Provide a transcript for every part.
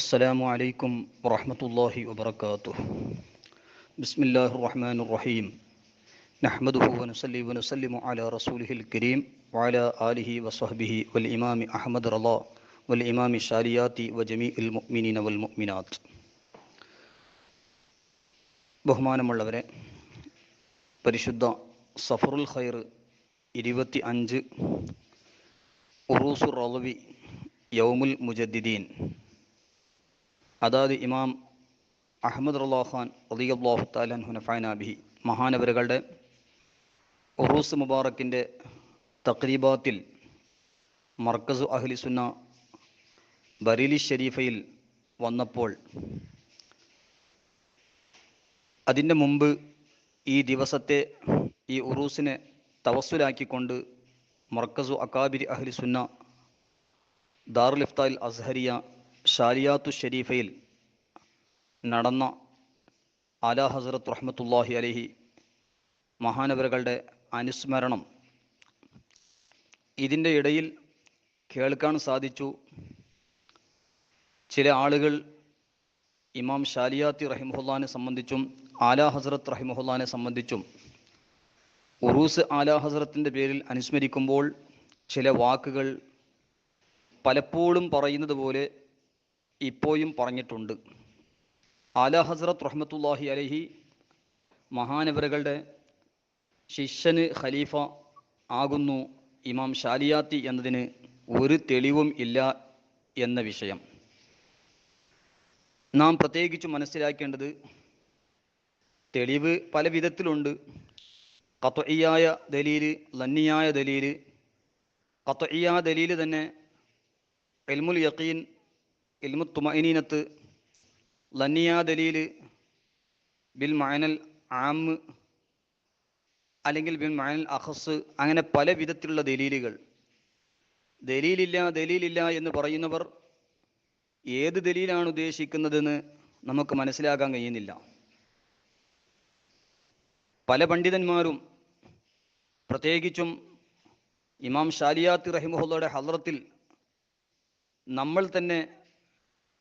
السلام عليكم ورحمة الله وبركاته. بسم الله الرحمن الرحيم. نحمده ونصلي ونسلم على رسوله الكريم وعلى آله وصحبه والإمام أحمد رضا والإمام الشاريات وجميع المؤمنين والمؤمنات. ബഹുമാനമുള്ളവരെ, പരിശുദ്ധ സഫറുൽ ഖൈർ 25 ഉറൂസുർ റളവി യൗമുൽ മുജദ്ദിദീൻ, അതാത് ഇമാം അഹ്മദ് റളിയല്ലാഹു റളിയല്ലാഹു തആല അൻഹു നഫഅനാ ബിഹി മഹാനവരുകളുടെ ഉറൂസ് മുബാറക്കിൻ്റെ തഖ്രീബാത്തിൽ മർക്കസു അഹ്ലി സുന്ന ബറേലി ഷരീഫയിൽ വന്നപ്പോൾ അതിൻ്റെ മുമ്പ് ഈ ദിവസത്തെ ഈ ഉറൂസിനെ തവസ്സുലാക്കിക്കൊണ്ട് മർക്കസു അക്കാബിരി അഹ്ലി സുന്ന ദാറുൽ ഇഫ്താൽ അസ്ഹരിയ ഷാരിയാത്തു ഷരീഫയിൽ നടന്ന ആലാ ഹസ്രത്ത് റഹ്മത്തുള്ളാഹി അലൈഹി മഹാനവരുകളുടെ അനുസ്മരണം ഇതിൻ്റെ ഇടയിൽ കേൾക്കാൻ സാധിച്ചു. ചില ആളുകൾ ഇമാം ഷാലിയാത്തി റഹിമഹുല്ലാനെ സംബന്ധിച്ചും ആലാ ഹസ്രത്ത് റഹിമഹുല്ലാനെ സംബന്ധിച്ചും ഉറൂസ് ആലാ ഹസ്രത്തിൻ്റെ പേരിൽ അനുസ്മരിക്കുമ്പോൾ ചില വാക്കുകൾ പലപ്പോഴും പറയുന്നത് പോലെ ഇപ്പോഴും പറഞ്ഞിട്ടുണ്ട്. ആലാ ഹസ്രത്ത് റഹ്മത്തുള്ളാഹി അലൈഹി മഹാനവരുകളുടെ ശിഷ്യന് ഖലീഫ ആകുന്നു ഇമാം ഷാലിയാത്തി എന്നതിന് ഒരു തെളിവും ഇല്ല എന്ന വിഷയം നാം പ്രത്യേകിച്ച് മനസ്സിലാക്കേണ്ടത്, തെളിവ് പല വിധത്തിലുണ്ട്. ഖത്ഇയായ ദലീല്, ലന്നിയായ ദലീല്. ഖത്ഇയായ ദലീല് തന്നെ ഇൽമുൽ യഖീൻ, ഇൽമുൽ തുമഇനീനത്ത്. ലന്നിയായ ദലീല് ബിൽ മഅനൽ ആം അല്ലെങ്കിൽ ബിൽ മഅനൽ അഖസ്, അങ്ങനെ പല വിധത്തിലുള്ള ദലീലുകൾ. ദലീലില്ല എന്ന് പറയുന്നവർ ഏത് ദലീലാണ് ഉദ്ദേശിക്കുന്നതെന്ന് നമുക്ക് മനസ്സിലാക്കാൻ കഴിയുന്നില്ല. പല പണ്ഡിതന്മാരും പ്രത്യേകിച്ചും ഇമാം ഷാലിയാത്തി റഹിമഹുള്ളയുടെ ഹദ്റത്തിൽ നമ്മൾ തന്നെ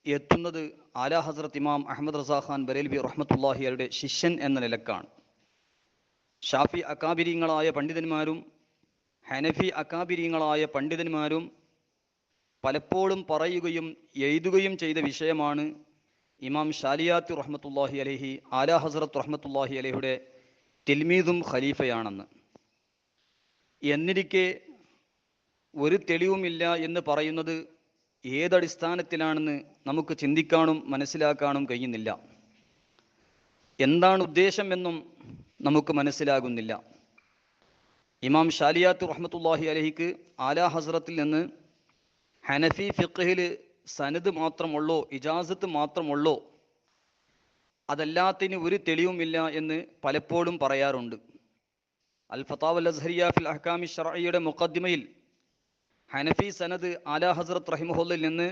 എത്തുന്നത് ആലാ ഹസ്രത്ത് ഇമാം അഹമ്മദ് റസാ ഖാൻ ബറേൽവി റഹ്മത്തുള്ളാഹിയുടെ ശിഷ്യൻ എന്ന നിലക്കാണ്. ഷാഫി അക്കാബിരിങ്ങളായ പണ്ഡിതന്മാരും ഹനഫി അക്കാബിരിങ്ങളായ പണ്ഡിതന്മാരും പലപ്പോഴും പറയുകയും എഴുതുകയും ചെയ്ത വിഷയമാണ് ഇമാം ഷാലിയാത്തി റഹ്മത്തുള്ളാഹി അലൈഹി ആലാ ഹസ്രത്ത് റഹ്മത്തുള്ളാഹി അലൈഹിയുടെ തിൽമീദും ഖലീഫയാണെന്ന്. എന്നിരിക്കെ ഒരു തെളിവുമില്ല എന്ന് പറയുന്നത് ഏതടിസ്ഥാനത്തിലാണെന്ന് നമുക്ക് ചിന്തിക്കാനും മനസ്സിലാക്കാനും കഴിയുന്നില്ല. എന്താണ് ഉദ്ദേശം എന്നും നമുക്ക് മനസ്സിലാകുന്നില്ല. ഇമാം ഷാലിയാത്ത് റഹ്മത്തുള്ളാഹി അലൈഹിക്ക് ആലാ ഹസ്രത്തിൽ നിന്ന് ഹനഫി ഫിഖ്ഹിൽ സനദ് മാത്രമുള്ളോ, ഇജാസത്ത് മാത്രമുള്ളോ, അതല്ലാത്തതിന് ഒരു തെളിവുമില്ല എന്ന് പലപ്പോഴും പറയാറുണ്ട്. അൽ ഫതാവൽ അസ്ഹരിയ ഫിൽ അഹ്കാമി ശർഇയ്യയുടെ മുഖദ്ദിമയിൽ ഹനഫി സനദ് ആലാ ഹസ്രത്ത് റഹിമഹുല്ലയിൽ നിന്ന്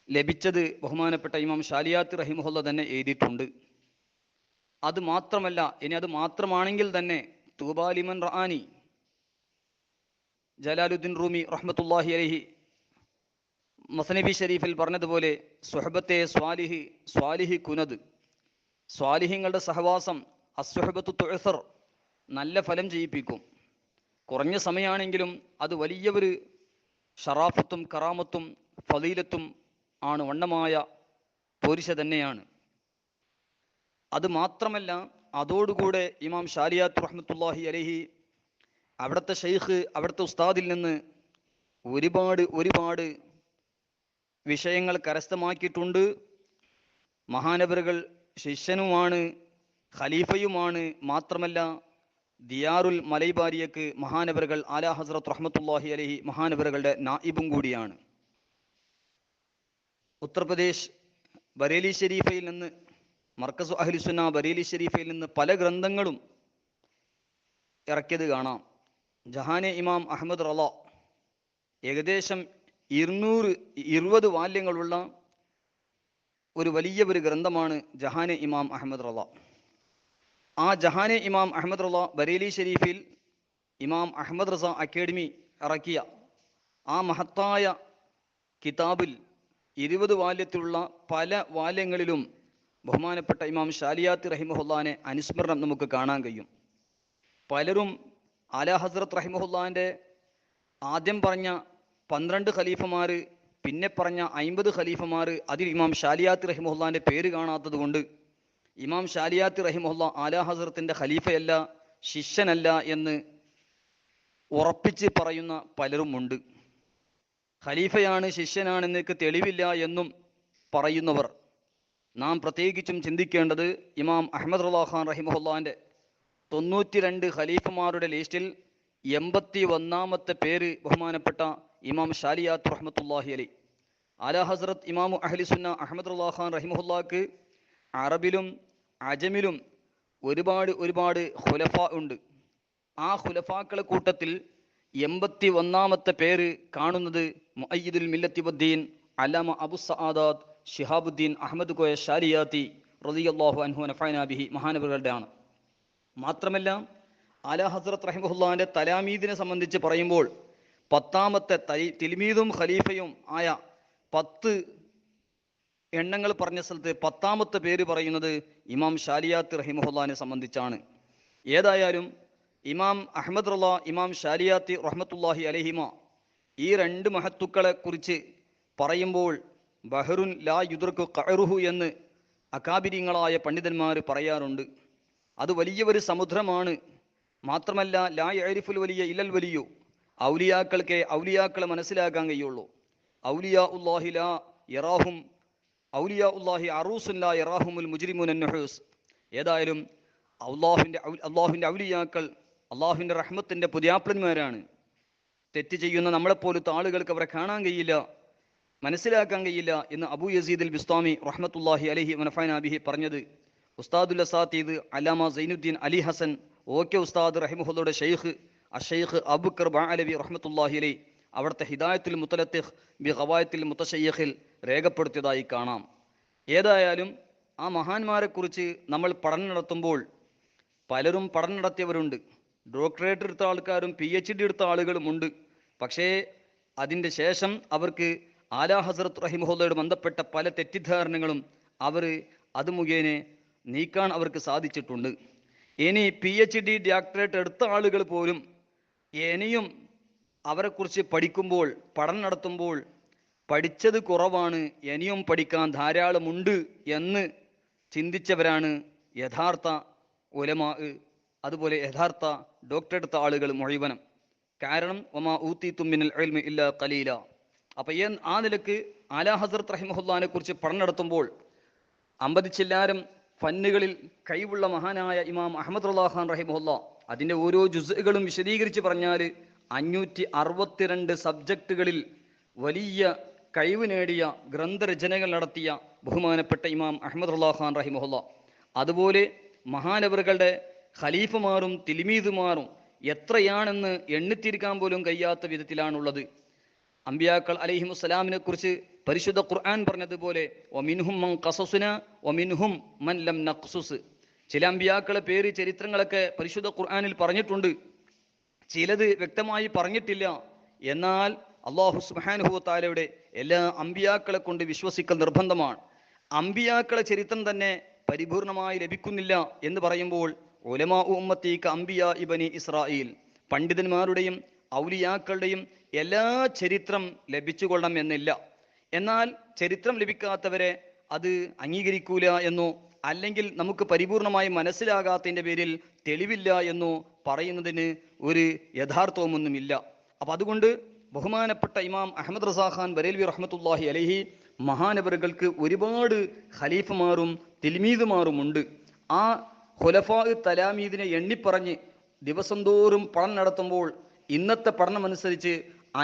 ലഭിച്ചത് ബഹുമാനപ്പെട്ട ഇമാം ഷാലിയാത്ത് റഹിമഹുല്ല തന്നെ എഴുതിയിട്ടുണ്ട്. അത് മാത്രമല്ല, ഇനി അത് മാത്രമാണെങ്കിൽ തന്നെ തൂബാ ലിമൻ റആനി, ജലാലുദ്ദീൻ റൂമി റഹ്മത്തുള്ളാഹി അലൈഹി മസ്നബി ഷരീഫിൽ പറഞ്ഞതുപോലെ സുഹബത്തെ സ്വാലിഹി കുനദ്, സ്വാലിഹിങ്ങളുടെ സഹവാസം അസ്സുഹബത്തു തുഅ്സർ, നല്ല ഫലം ചെയ്യിപ്പിക്കും. കുറഞ്ഞ സമയമാണെങ്കിലും അത് വലിയ ഒരു ഷറാഫത്തും കറാമത്തും ഫളീലത്തും ആണ്, വണ്ണമായ പോരിശ തന്നെയാണ്. അത് മാത്രമല്ല, അതോടുകൂടെ ഇമാം ഷാലിയാത്ത് റഹ്മത്തുള്ളാഹി അലൈഹി അവിടുത്തെ ഷെയ്ഖ്, അവിടുത്തെ ഉസ്താദിൽ നിന്ന് ഒരുപാട് വിഷയങ്ങൾ കരസ്ഥമാക്കിയിട്ടുണ്ട്. മഹാനവറുകൾ ശിഷ്യനുമാണ്, ഖലീഫയുമാണ്. മാത്രമല്ല ദിയാറുൽ മലൈബാരിയക്ക് മഹാനവറുകൾ ആലാ ഹസ്രത്ത് റഹ്മത്തുള്ളാഹി അലൈഹി മഹാനവറുകളുടെ നായിബും കൂടിയാണ്. ഉത്തർപ്രദേശ് ബറേലി ഷരീഫയിൽ നിന്ന്, മർക്കസു അഹ്ലി സുന്ന ബറേലി ഷരീഫയിൽ നിന്ന് പല ഗ്രന്ഥങ്ങളും ഇറക്കിയത് കാണാം. ജഹാനെ ഇമാം അഹമ്മദ് റള, ഏകദേശം 220 വാല്യങ്ങളുള്ള ഒരു വലിയ ഗ്രന്ഥമാണ് ജഹാനെ ഇമാം അഹമ്മദ് റള. ആ ജഹാനെ ഇമാം അഹമ്മദ് റള ബറേലി ഷരീഫിൽ ഇമാം അഹമ്മദ് റസ അക്കാഡമി ഇറക്കിയ ആ മഹത്തായ കിതാബിൽ 20 വാല്യത്തിലുള്ള പല വാല്യങ്ങളിലും ബഹുമാനപ്പെട്ട ഇമാം ഷാലിയാത്തി റഹിമഹുല്ലാനെ അനുസ്മരണം നമുക്ക് കാണാൻ കഴിയും. പലരും ആലാ ഹസ്രത്ത് റഹിമഹുല്ലാൻ്റെ ആദ്യം പറഞ്ഞ 12 ഖലീഫമാർ, പിന്നെ പറഞ്ഞ 50 ഖലീഫമാർ, അതിൽ ഇമാം ഷാലിയാത്തി റഹിമഹുല്ലാൻ്റെ പേര് കാണാത്തത് കൊണ്ട് ഇമാം ഷാലിയാത്തി റഹിമഹുല്ല ആലാ ഹസ്രത്തിൻ്റെ ഖലീഫയല്ല, ശിഷ്യനല്ല എന്ന് ഉറപ്പിച്ച് പറയുന്ന പലരുമുണ്ട്. ഖലീഫയാണ്, ശിഷ്യനാണെന്നൊക്കെ തെളിവില്ല എന്നും പറയുന്നവർ. നാം പ്രത്യേകിച്ചും ചിന്തിക്കേണ്ടത് ഇമാം അഹ്മദ് റളാ ഖാൻ റഹിമഹുല്ലാൻ്റെ 92 ഖലീഫമാരുടെ ലിസ്റ്റിൽ 81ാമത്തെ പേര് ബഹുമാനപ്പെട്ട ഇമാം ഷാലിയാത്ത് റഹ്മത്തുള്ളാഹി അലൈഹി. ആലാ ഹസ്രത്ത് ഇമാമു അഹ്ലി സുന്ന അഹ്മദ് റളാ ഖാൻ റഹിമഹുല്ലാക്ക് അറബിലും അജമിലും ഒരുപാട് ഖുലഫ ഉണ്ട്. ആ ഖുലഫാക്കളെ കൂട്ടത്തിൽ 81ാമത്തെ പേര് കാണുന്നത് മുഅയ്യിദുൽ മില്ലത്തി വദ്ദീൻ അല്ലാമ അബു സആദാത്ത് ശിഹാബുദ്ദീൻ അഹ്മദ് കോയ ഷാലിയാത്തി റളിയല്ലാഹു അൻഹു നഫഅനാ ബിഹി മഹാനവറുകളുടെ ആണ്. മാത്രമല്ല ആലാ ഹസ്രത്ത് റഹിമഹുല്ലാന്റെ തലാമീദിനെ സംബന്ധിച്ച് പറയുമ്പോൾ 10ാമത്തെ തിൽമീദും ഖലീഫയും ആയ 10 എണ്ണങ്ങൾ പറഞ്ഞ സ്ഥലത്ത് 10ാമത്തെ പേര് പറയുന്നത് ഇമാം ഷാലിയാത്ത് റഹിമഹുല്ലാനെ സംബന്ധിച്ചാണ്. ഏതായാലും ഇമാം അഹ്മദ് റളാ, ഇമാം ഷാലിയാത്തി റഹ്മത്തുള്ളാഹി അലൈഹിമ ഈ 2 മഹത്തുക്കളെ കുറിച്ച് പറയുമ്പോൾ ബഹറുൻ ലാ യുദ്റകു ഖഅറുഹു എന്ന് അകാബിരിങ്ങളായ പണ്ഡിതന്മാർ പറയാറുണ്ട്. അത് വലിയ ഒരു സമുദ്രമാണ്. മാത്രമല്ല ലാ യഅരിഫുൽ വലിയ ഇല്ലൽ വലിയു, ഔലിയാക്കളെ മനസ്സിലാക്കാൻ കഴിയുള്ളൂ. ഔലിയാ ഉല്ലാഹി ലാ യറാഹും ഔലിയാ ഉല്ലാഹി അറൂസുൻ ലാ യറാഹുമുൽ മുജ്രിമൂന നുഹൂസ്. ഏതായാലും അള്ളാഹുവിൻ്റെ ഔലിയാക്കൾ അള്ളാഹുവിൻ്റെ റഹ്മത്തിൻ്റെ പുതിയാപ്ലന്മാരാണ്. തെറ്റ് ചെയ്യുന്ന നമ്മളെപ്പോലത്തെ ആളുകൾക്ക് അവരെ കാണാൻ കഴിയില്ല, മനസ്സിലാക്കാൻ കഴിയില്ല എന്ന് അബൂ യസീദ് അൽ ബിസ്താമി റഹ്മത്തുള്ളാഹി അലൈഹി വനഫഅനാ ബിഹി പറഞ്ഞത് ഉസ്താദുൽ അസാത്തീദ് അല്ലാമ സൈനുദ്ദീൻ അലി ഹസൻ ഓക്കെ ഉസ്താദ് റഹിമഹുല്ലയുടെ ഷെയ്ഖ് അഷെയ്ഖ് അബൂബക്കർ ബഅലവി റഹ്മത്തുള്ളാഹി അലൈഹി അവിടുത്തെ ഹിദായത്തുൽ മുത്തലത്തിഖ് ബി ഖവായത്തിൽ മുത്തശയ്യിഖിൽ രേഖപ്പെടുത്തിയതായി കാണാം. ഏതായാലും ആ മഹാന്മാരെക്കുറിച്ച് നമ്മൾ പഠനം നടത്തുമ്പോൾ പലരും പഠനം നടത്തിയവരുണ്ട്. ഡോക്ടറേറ്റ് എടുത്ത ആൾക്കാരും PhD എടുത്ത ആളുകളുമുണ്ട്. പക്ഷേ അതിൻ്റെ ശേഷം അവർക്ക് ആലാ ഹസ്രത്ത് റഹിമഹുല്ലയോട് ബന്ധപ്പെട്ട പല തെറ്റിദ്ധാരണകളും അത് മുഖേന നീക്കാൻ അവർക്ക് സാധിച്ചിട്ടുണ്ട്. ഇനി PhD ഡോക്ടറേറ്റ് എടുത്ത ആളുകൾ പോലും ഇനിയും അവരെക്കുറിച്ച് പഠിക്കുമ്പോൾ, പഠനം നടത്തുമ്പോൾ പഠിച്ചത് കുറവാണ്, ഇനിയും പഠിക്കാൻ ധാരാളമുണ്ട് എന്ന് ചിന്തിച്ചവരാണ് യഥാർത്ഥ ഉലമാ, അതുപോലെ യഥാർത്ഥ ഡോക്ടറേറ്റ് എടുത്ത ആളുകൾ മുഴുവനും. കാരണം വമാ ഊതീതും മിനൽ ഇൽമി ഇല്ലാ ഖലീല. അപ്പം ആ നിലക്ക് ആലാ ഹസ്രത്ത് റഹിമഹുല്ലാനെ കുറിച്ച് പഠനം നടത്തുമ്പോൾ 50 ചില്ലാനം ഫന്നുകളിൽ കഴിവുള്ള മഹാനായ ഇമാം അഹ്മദ് റളാ ഖാൻ റഹിമഹുല്ല അതിൻ്റെ ഓരോ ജുസ്ഉകളും വിശദീകരിച്ച് പറഞ്ഞാൽ 562 സബ്ജക്റ്റുകളിൽ വലിയ കഴിവ് നേടിയ ഗ്രന്ഥരചനകൾ നടത്തിയ ബഹുമാനപ്പെട്ട ഇമാം അഹ്മദ് റളാ ഖാൻ റഹിമഹുല്ല. അതുപോലെ മഹാനവറുകളുടെ ഖലീഫമാരും തിൽമീദുമാരും എത്രയാണെന്ന് എണ്ണിത്തിരിക്കാൻ പോലും കഴിയാത്ത വിധത്തിലാണുള്ളത്. അംബിയാക്കൾ അലൈഹിമുസ്സലാമിനെ കുറിച്ച് പരിശുദ്ധ ഖുർആൻ പറഞ്ഞതുപോലെ വമിൻഹും മൻ ഖസസുനാ വമിൻഹും മൻ ലം നഖ്സുസ്. ചില അംബിയാക്കളെ പേര് ചരിത്രങ്ങളൊക്കെ പരിശുദ്ധ ഖുർആനിൽ പറഞ്ഞിട്ടുണ്ട്, ചിലത് വ്യക്തമായി പറഞ്ഞിട്ടില്ല. എന്നാൽ അല്ലാഹു സുബ്ഹാനഹു വ തആലയുടെ എല്ലാ അംബിയാക്കളെ കൊണ്ട് വിശ്വസിക്കൽ നിർബന്ധമാണ്. അംബിയാക്കളെ ചരിത്രം തന്നെ പരിപൂർണമായി ലഭിക്കുന്നില്ല എന്ന് പറയുമ്പോൾ ഉലമാ ഉമ്മത്തി കഅംബിയാ ഇബ്നി ഇസ്രായീൽ, പണ്ഡിതന്മാരുടെയും ഔലിയാക്കളുടെയും എല്ലാ ചരിത്രം ലഭിച്ചുകൊള്ളണം എന്നില്ല. എന്നാൽ ചരിത്രം ലഭിക്കാത്തവരെ അത് അംഗീകരിക്കൂല എന്നോ അല്ലെങ്കിൽ നമുക്ക് പരിപൂർണമായി മനസ്സിലാകാത്തതിൻ്റെ പേരിൽ തെളിവില്ല എന്നോ പറയുന്നതിന് ഒരു യഥാർത്ഥവുമൊന്നുമില്ല. അപ്പം അതുകൊണ്ട് ബഹുമാനപ്പെട്ട ഇമാം അഹ്മദ് റസാ ഖാൻ ബറേൽവി റഹ്മത്തുള്ളാഹി അലൈഹി മഹാനവറുകൾക്ക് ഒരുപാട് ഖലീഫമാരും തിൽമീദുമാരുമുണ്ട്. ആ ഖുലഫാ തലാമീദിനെ എണ്ണിപ്പറഞ്ഞ് ദിവസം തോറും പഠനം നടത്തുമ്പോൾ ഇന്നത്തെ പഠനമനുസരിച്ച്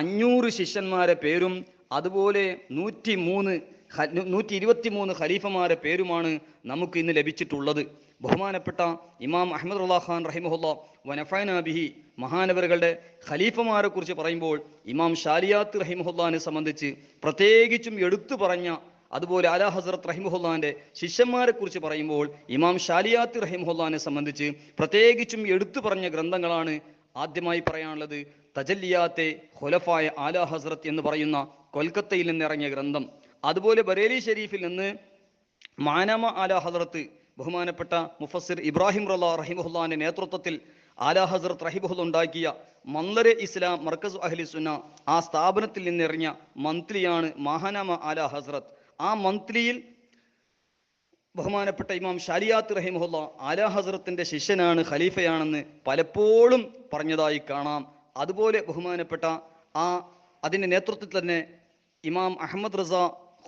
500 ശിഷ്യന്മാരെ പേരും അതുപോലെ 123 ഖലീഫമാരെ പേരുമാണ് നമുക്ക് ഇന്ന് ലഭിച്ചിട്ടുള്ളത്. ബഹുമാനപ്പെട്ട ഇമാം അഹ്മദ് റളാ ഖാൻ റഹിമഹുല്ലാ വനഫഅനാ ബിഹി മഹാനവറുകളുടെ ഖലീഫമാരെ കുറിച്ച് പറയുമ്പോൾ ഇമാം ഷാലിയാത്ത് റഹിമഹുല്ലാനെ സംബന്ധിച്ച് പ്രത്യേകിച്ചും എടുത്തു പറഞ്ഞ, അതുപോലെ ആലാ ഹസ്രത്ത് റഹിമഹുല്ലാന്റെ ശിഷ്യന്മാരെ കുറിച്ച് പറയുമ്പോൾ ഇമാം ഷാലിയാത്ത് റഹിമഹുല്ലാനെ സംബന്ധിച്ച് പ്രത്യേകിച്ചും എടുത്തു പറഞ്ഞ ഗ്രന്ഥങ്ങളാണ്. ആദ്യമായി പറയാനുള്ളത് തജല്ലിയാത്തെ ഖുലഫായ ആലാ ഹസ്രത്ത് എന്ന് പറയുന്ന കൊൽക്കത്തയിൽ നിന്നിറങ്ങിയ ഗ്രന്ഥം. അതുപോലെ ബറേലി ഷെരീഫിൽ നിന്ന് മാനമ ആല ഹദ്റത്ത് ബഹുമാനപ്പെട്ട മുഫസ്സിർ ഇബ്രാഹിം റള റഹിമഹുല്ലാന്റെ നേതൃത്വത്തിൽ ആല ഹസ്രത്ത് റഹിമഹുല്ല ഉണ്ടാക്കിയ മന്ദരെ ഇസ്ലാം മർക്കസ് അഹ്ലി സുന്ന, ആ സ്ഥാപനത്തിൽ നിന്നിറങ്ങിയ മന്ത്ലിയാണ് മാഹനാമ ആല ഹസ്രത്ത്. ആ മന്ത്ലിയിൽ ബഹുമാനപ്പെട്ട ഇമാം ശാരിയാത്ത് റഹിമഹുല്ല ആല ഹസ്രത്തിന്റെ ശിഷ്യനാണ്, ഖലീഫയാണെന്ന് പലപ്പോഴും പറഞ്ഞതായി കാണാം. അതുപോലെ ബഹുമാനപ്പെട്ട അതിന്റെ നേതൃത്വത്തിൽ തന്നെ ഇമാം അഹമ്മദ് റസ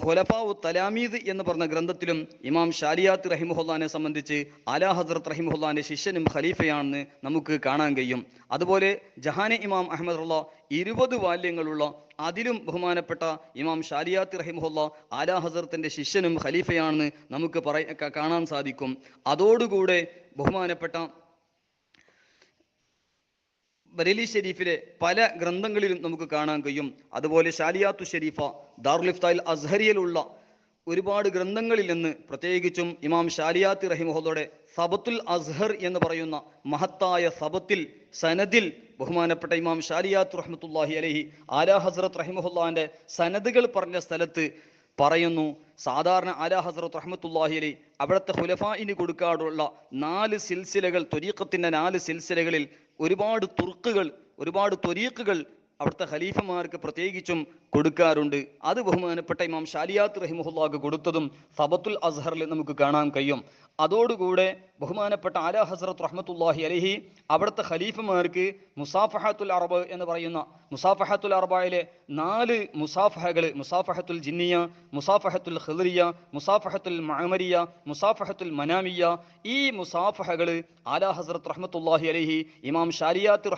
ഖുലഫാഉ തലാമീദ് എന്ന് പറഞ്ഞ ഗ്രന്ഥത്തിലും ഇമാം ശാരിയാത്ത് റഹിമഹുല്ലാനെ സംബന്ധിച്ച് ആല ഹസ്രത്ത് റഹിമഹുല്ലാന്റെ ശിഷ്യനും ഖലീഫയാണെന്ന് നമുക്ക് കാണാൻ കഴിയും. അതുപോലെ ജഹാനെ ഇമാം അഹമ്മദ് റള 20 വാല്യങ്ങളുള്ള അതിലും ബഹുമാനപ്പെട്ട ഇമാം ശാരിയാത്ത് റഹിമഹുല്ല ആല ഹസ്രത്തിന്റെ ശിഷ്യനും ഖലീഫയാണെന്ന് നമുക്ക് കാണാൻ സാധിക്കും. അതോടുകൂടെ ബഹുമാനപ്പെട്ട ബറേലി ഷെരീഫിലെ പല ഗ്രന്ഥങ്ങളിലും നമുക്ക് കാണാൻ കഴിയും. അതുപോലെ ശാലിയാത്തു ഷെരീഫ ദാറുൽ ഇഫ്തായിൽ അസ്ഹരിയിലുള്ള ഒരുപാട് ഗ്രന്ഥങ്ങളിൽ നിന്ന് പ്രത്യേകിച്ചും ഇമാം ശാലിയാത്ത് റഹിമഹുല്ലയുടെ സബത്തുൽ അസ്ഹർ എന്ന് പറയുന്ന മഹത്തായ സബത്തിൽ സനദിൽ ബഹുമാനപ്പെട്ട ഇമാം ശാലിയാത്ത് റഹ്മത്തുള്ളാഹി അലൈഹി ആല ഹസ്രത്ത് റഹിമഹുല്ലാന്റെ സനദുകൾ പറഞ്ഞ സ്ഥലത്ത് പറയുന്നു, സാധാരണ ആല ഹസ്രത്ത് റഹ്മത്തുള്ളാഹി അലൈഹി അവിടുത്തെ ഖുലഫാഇന് കൊടുക്കാറുള്ള 4 സിൽസിലകൾ, ത്വരീഖത്തിന്റെ 4 സിൽസിലകളിൽ ഒരുപാട് ത്വരീഖുകൾ അവിടുത്തെ ഖലീഫമാർക്ക് പ്രത്യേകിച്ചും കൊടുക്കാറുണ്ട്. അത് ബഹുമാനപ്പെട്ട ഇമാം ശാലിയാത്ത് റഹിമഹുല്ലാഹ് കൊടുത്തതും സബത്തുൽ അസ്ഹറിൽ നമുക്ക് കാണാൻ കഴിയും. അതോടുകൂടെ ബഹുമാനപ്പെട്ട ആല ഹസ്രത്ത് റഹ്മത്തുള്ളാഹി അലൈഹി അവിടുത്തെ ഖലീഫമാർക്ക് മുസാഫഹത്തുൽ അറബ് എന്ന് പറയുന്ന മുസാഫഹത്തുൽ അറബയിലെ 4 മുസാഫഹകൾ, മുസാഫഹത്തുൽ ജിന്നിയ, മുസാഫഹത്തുൽ ഖിദ്രിയ, മുസാഫഹത്തുൽ മഅമരിയ, മുസാഫഹത്തുൽ മനാമിയ, ഈ മുസാഫഹകൾ ആല ഹസ്രത്ത് റഹ്മത്തുള്ളാഹി അലൈഹി ഇമാം ശാലിയാത്ത്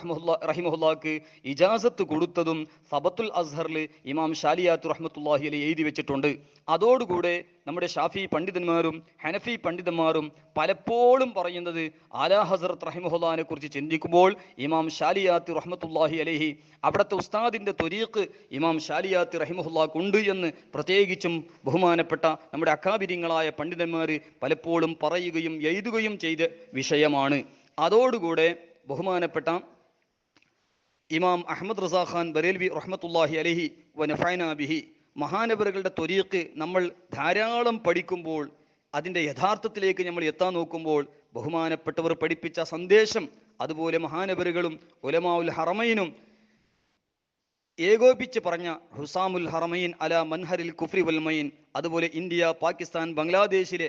റഹിമഹുല്ലാഹ്ക്ക് ഇജാസത്ത് കൊടുത്തതും സബത്തുൽ അസ്ഹറിൽ ഇമാം ശാലിയാത്ത് റഹ്മത്തുള്ളാഹി അലൈഹി എഴുതി വെച്ചിട്ടുണ്ട്. അതോടുകൂടെ നമ്മുടെ ഷാഫി പണ്ഡിതന്മാരും ഹനഫി പണ്ഡിതന്മാരും പലപ്പോഴും പറയുന്നത് ആല ഹസ്രത്ത് റഹിമഹുല്ലാഹിനെ കുറിച്ച് ചിന്തിക്കുമ്പോൾ ഇമാം ശാലിയാത്ത് റഹ്മത്തുള്ളാഹി അലൈഹി അവിടുത്തെ ഉസ്താദിന്റെ ത്വരീഖ് ഇമാം ശാലിയാത്ത് റഹിമഹുല്ലാഹ് ഉണ്ട് എന്ന് പ്രത്യേകിച്ചും ബഹുമാനപ്പെട്ട നമ്മുടെ അക്കാബിരിങ്ങളായ പണ്ഡിതന്മാർ പലപ്പോഴും പറയുകയും എഴുതുകയും ചെയ്ത വിഷയമാണ്. അതോടുകൂടെ ബഹുമാനപ്പെട്ട ഇമാം അഹമ്മദ് റസാ ഖാൻ ബറേൽവി റഹ്മത്തുള്ളാഹി അലൈഹി വനഫഅനാ ബിഹി മഹാനവറുകളുടെ ത്വരീഖ് നമ്മൾ ധാരാളം പഠിക്കുമ്പോൾ, അതിൻ്റെ യഥാർത്ഥത്തിലേക്ക് നമ്മൾ എത്താൻ നോക്കുമ്പോൾ ബഹുമാനപ്പെട്ടവർ പഠിപ്പിച്ച സന്ദേശം, അതുപോലെ മഹാനവറുകളും ഉലമാഉൽ ഹറമൈനും ഏകോപിച്ച് പറഞ്ഞ ഹുസാമുൽ ഹറമൈൻ അല മൻഹരിൽ കുഫ്രി വൽമൈൻ, അതുപോലെ ഇന്ത്യ, പാകിസ്ഥാൻ, ബംഗ്ലാദേശിലെ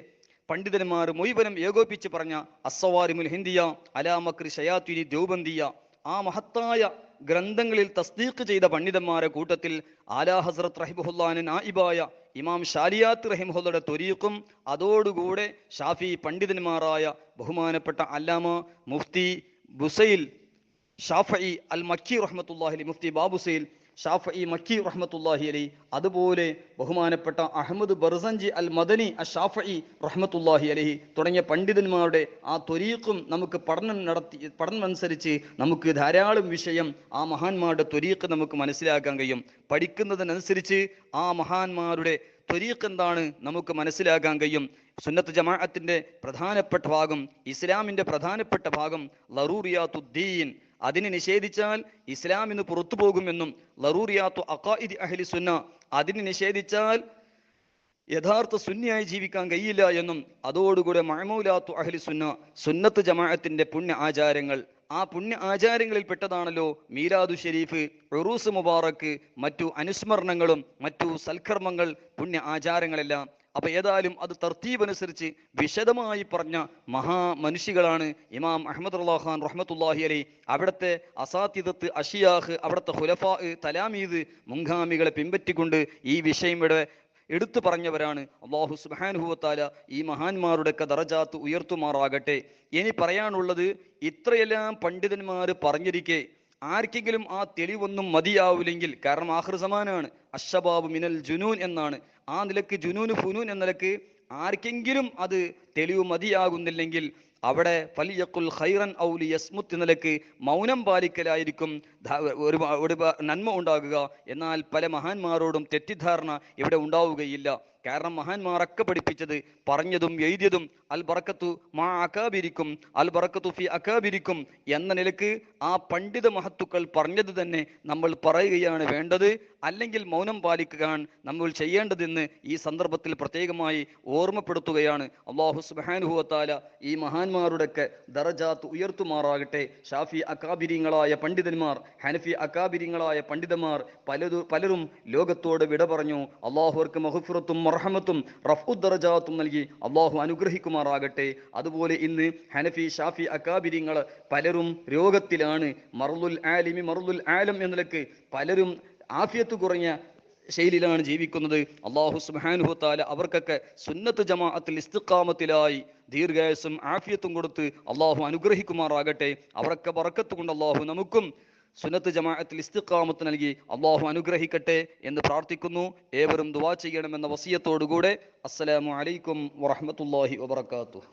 പണ്ഡിതന്മാർ മുഴുവനും ഏകോപിച്ച് പറഞ്ഞ അസ്സവാരിമുൽ ഹിന്ദിയ അലാ മക്രി ഷയാത്വിനി ദ്യൗബന്ദിയ, ആ മഹത്തായ ഗ്രന്ഥങ്ങളിൽ തസ്ദീഖ് ചെയ്ത പണ്ഡിതന്മാരെ കൂട്ടത്തിൽ ആല ഹസ്രത്ത് റഹിമഹുല്ലാഹിന്റെ നായിബായ ഇമാം ശാലിയാത്ത് റഹിമഹുല്ലയുടെ ത്വരീഖും, അതോടുകൂടെ ഷാഫി പണ്ഡിതന്മാരായ ബഹുമാനപ്പെട്ട അല്ലാമ മുഫ്തി ബുസൈൽ ഷാഫഈ അൽ മക്കി റഹ്മത്തുള്ളാഹി അലൈഹി, മുഫ്തി ബാബുസൈൽ ഷാഫഈ മക്കി റഹ്മത്തുള്ളാഹി അലൈഹി, അതുപോലെ ബഹുമാനപ്പെട്ട അഹമ്മദ് ബർസഞ്ചി അൽ മദനി അൽ ഷാഫഈ റഹ്മത്തുള്ളാഹി അലൈഹി തുടങ്ങിയ പണ്ഡിതന്മാരുടെ ആ ത്വരീഖും നമുക്ക് പഠനം അനുസരിച്ച് നമുക്ക് ധാരാളം വിഷയം ആ മഹാന്മാരുടെ ത്വരീഖ് നമുക്ക് മനസ്സിലാക്കാൻ കഴിയും. പഠിക്കുന്നതിനനുസരിച്ച് ആ മഹാന്മാരുടെ ത്വരീഖ് എന്താണ് നമുക്ക് മനസ്സിലാക്കാൻ കഴിയും. സുന്നത്ത് ജമാഅത്തിന്റെ പ്രധാനപ്പെട്ട ഭാഗം, ഇസ്ലാമിന്റെ പ്രധാനപ്പെട്ട ഭാഗം ലറൂറിയാത്തുദ്ദീൻ, അതിനെ നിഷേധിച്ചാൽ ഇസ്ലാമിന് പുറത്തു പോകുമെന്നും, ലറൂറിയാത്തു അഖായിദി അഹ്ലി സുന്ന, അതിനെ നിഷേധിച്ചാൽ യഥാർത്ഥ സുന്നിയായി ജീവിക്കാൻ കഴിയില്ല എന്നും, അതോടുകൂടെ മഅമൂലാത്തു അഹ്ലി സുന്ന, സുന്നത്ത് ജമാഅത്തിന്റെ പുണ്യ ആചാരങ്ങൾ, ആ പുണ്യ ആചാരങ്ങളിൽ പെട്ടതാണല്ലോ മീലാദു ഷരീഫ്, ഉറൂസ് മുബാറക്ക്, മറ്റു അനുസ്മരണങ്ങളും മറ്റു സൽക്കർമ്മങ്ങൾ, പുണ്യ ആചാരങ്ങളെല്ലാം. അപ്പൊ ഏതായാലും അത് തർത്തീബ് അനുസരിച്ച് വിശദമായി പറഞ്ഞ മഹാമനുഷ്യകളാണ് ഇമാം അഹമ്മദ് റളാ ഖാൻ റഹ്മത്തുള്ളാഹി അലൈഹി. അവിടുത്തെ അസാത്തിദത്ത് അഷിയാഖ്, അവിടുത്തെ ഖുലഫാ തലാമീദ് മുൻഗാമികളെ പിൻപറ്റിക്കൊണ്ട് ഈ വിഷയം ഇവിടെ എടുത്തു പറഞ്ഞവരാണ്. അല്ലാഹു സുബ്ഹാനഹു വ തആല ഈ മഹാന്മാരുടെ ദറജാത്ത് ഉയർത്തുമാറാകട്ടെ. ഇനി പറയാനുള്ളത്, ഇത്രയെല്ലാം പണ്ഡിതന്മാർ പറഞ്ഞിരിക്കെ ആർക്കെങ്കിലും ആ തെളിവൊന്നും മതിയാവില്ലെങ്കിൽ, കാരണം ആഖിർ സമാനാണ്, അശ്ശബാബ് മിനൽ ജുനൂൻ എന്നാണ്, ആ നിലക്ക് ജുനൂന് ഫുനൂൻ എന്ന നിലക്ക് ആർക്കെങ്കിലും അത് തെളിവ് മതിയാകുന്നില്ലെങ്കിൽ അവിടെ ഫലിയഖുൽ ഖൈറൻ ഔ ലിയസ്മുത്ത് നിലക്ക് മൗനം പാലിക്കലായിരിക്കും ഒരു നന്മ ഉണ്ടാകുക. എന്നാൽ പല മഹാന്മാരോടും തെറ്റിദ്ധാരണ ഇവിടെ ഉണ്ടാവുകയില്ല. കാരണം മഹാന്മാരൊക്കെ പഠിപ്പിച്ചത്, പറഞ്ഞതും എഴുതിയതും അൽ ബറക്കത്തു മാ അകാബിരിക്കും അൽ ബറക്കത്തു ഫി അകാബിരിക്കും എന്ന നിലക്ക് ആ പണ്ഡിത മഹത്തുക്കൾ പറഞ്ഞത് തന്നെ നമ്മൾ പറയുകയാണ് വേണ്ടത്. അല്ലെങ്കിൽ മൗനം പാലിക്കുകയാണ് നമ്മൾ ചെയ്യേണ്ടതെന്ന് ഈ സന്ദർഭത്തിൽ പ്രത്യേകമായി ഓർമ്മപ്പെടുത്തുകയാണ്. അല്ലാഹു സുബ്ഹാനഹു വ തആല ഈ മഹാന്മാരുടെയൊക്കെ ദറജാത്ത് ഉയർത്തുമാറാകട്ടെ. ഷാഫി അകാബിരിങ്ങളായ പണ്ഡിതന്മാർ, ഹനഫി അകാബിരിങ്ങളായ പണ്ഡിതന്മാർ പലരും ലോകത്തോട് വിട പറഞ്ഞു. അള്ളാഹു അവർക്ക് മഗ്ഫിറത്തും മർഹമത്തും റഫ്ഉ ദറജാത്തും നൽകി അള്ളാഹു അനുഗ്രഹിക്കുമാറാകട്ടെ. അതുപോലെ ഇന്ന് ഹനഫി ഷാഫി അകാബിരിങ്ങൾ പലരും രോഗത്തിലാണ്. മർളുൽ ആലിമി മർളുൽ ആലം എന്ന നിലക്ക് പലരും ആഫിയത്ത് കുറഞ്ഞ ശൈലിയിലാണ് ജീവിക്കുന്നത്. അള്ളാഹു സുബ്ഹാനഹു വ തആല അവർക്കൊക്കെ സുന്നത്ത് ജമാഅത്തിൽ ഇസ്തിഖാമത്തിലായി ദീർഘായുസ്സും ആഫിയത്തും കൊടുത്ത് അള്ളാഹു അനുഗ്രഹിക്കുമാറാകട്ടെ. അവരൊക്കെ ബറക്കത്ത് കൊണ്ട് അള്ളാഹു നമുക്കും സുന്നത്ത് ജമാഅത്തിൽ ഇസ്തിഖാമത്ത് നൽകി അള്ളാഹു അനുഗ്രഹിക്കട്ടെ എന്ന് പ്രാർത്ഥിക്കുന്നു. ഏവരും ദുആ ചെയ്യണമെന്ന വസിയത്തോടുകൂടെ അസ്സലാമു അലൈക്കും വറഹ്മത്തുള്ളാഹി വബറകാതുഹു.